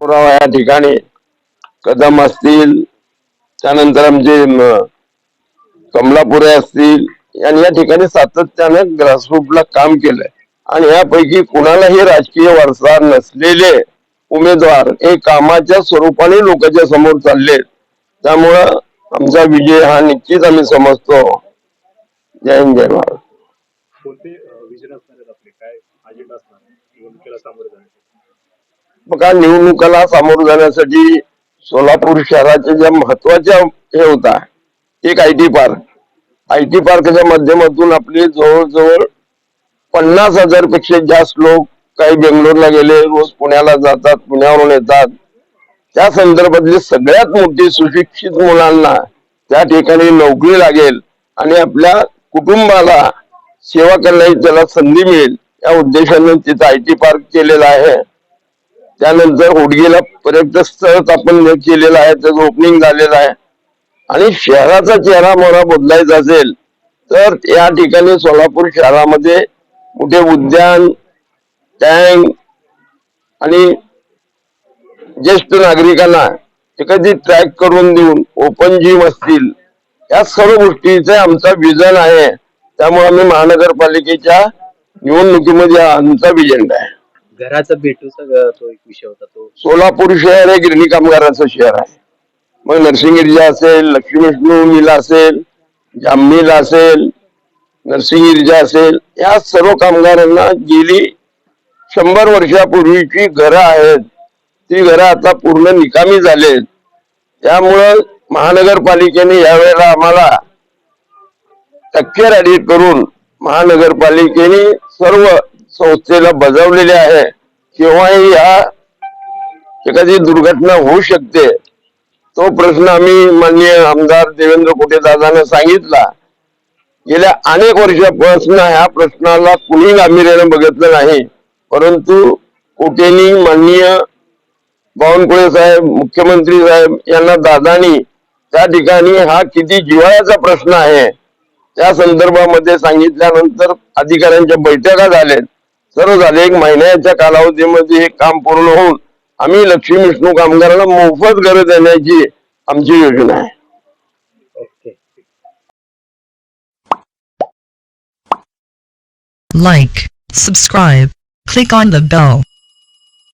पुरावा या ठिकाणी कदम असतील, त्यानंतर आमचे कमलापुरे असतील, यांनी या ठिकाणी सातत्याने ग्रासरूटला काम केलंय आणि यापैकी कुणालाही राजकीय वारसा नसलेले उमेदवार हे कामाच्या स्वरूपाने लोकांच्या समोर चालले. त्यामुळं आमचा विजय हा निश्चित आम्ही समजतो. जय हिंद, जय महाराज. बघा, निवडणुकाला सामोरं जाण्यासाठी सोलापूर शहराच्या ज्या महत्वाच्या हे होता एक आयटी पार्कच्या माध्यमातून आपले जवळजवळ 50,000 पेक्षा जास्त लोक काही बेंगलोरला गेले, रोज पुण्याला जातात, पुण्यावरून येतात. त्या संदर्भातली सगळ्यात मोठी सुशिक्षित मुलांना त्या ठिकाणी नोकरी लागेल आणि आपल्या कुटुंबाला सेवा करण्याची त्याला संधी मिळेल या उद्देशाने तिथं आयटी पार्क केलेला आहे. त्यानंतर होडगेला पर्यटन स्थळ आपण केलेलं आहे, त्याचं ओपनिंग झालेलं आहे. आणि शहराचा चेहरा मोहरा बदलायचा असेल तर या ठिकाणी सोलापूर शहरामध्ये मोठे उद्यान, टँक आणि ज्येष्ठ नागरिकांना एखादी ट्रॅक करून देऊन ओपन जिम असतील, या सर्व गोष्टीचा आमचा विजन आहे. त्यामुळे आम्ही महानगरपालिकेच्या निवडणुकीमध्ये आमचा विजन आहे. घराचं भेटूचा तो एक विषय होता. तो सोलापूर शहर हे गिरणी कामगाराचं शहर आहे. मग नरसिंग गिरिजा असेल, लक्ष्मी विष्णू मिल असेल, जामनीला असेल, नरसिंग गिरिजा असेल, या सर्व कामगारांना गेली 100 वर्षापूर्वीची घरं आहेत, ती घरं आता पूर्ण निकामी झालेत. त्यामुळं महानगरपालिकेने यावेळेला आम्हाला टक्केवारी करून महानगरपालिकेने सर्व संस्थेला बजावलेले आहे. केव्हाही या एखादी दुर्घटना होऊ शकते, तो प्रश्न आम्ही माननीय आमदार देवेंद्र कुटे दादांना सांगितला. गेल्या अनेक वर्षापासून ह्या प्रश्नाला कुणी गांभीर्याने बघितलं नाही, परंतु कुटेनी, माननीय बावनकुळे साहेब, मुख्यमंत्री साहेब यांना दादानी त्या ठिकाणी हा किती जिव्हाळ्याचा प्रश्न आहे त्या संदर्भामध्ये सांगितल्यानंतर अधिकाऱ्यांच्या बैठका झाल्या, सर्व झाले. 1 महिन्याच्या कालावधीमध्ये हे काम पूर्ण होऊन आम्ही लक्ष्मी विष्णू कामगारांना मोफत घरं देण्याची आमची योजना आहे. Like, subscribe, click on the bell.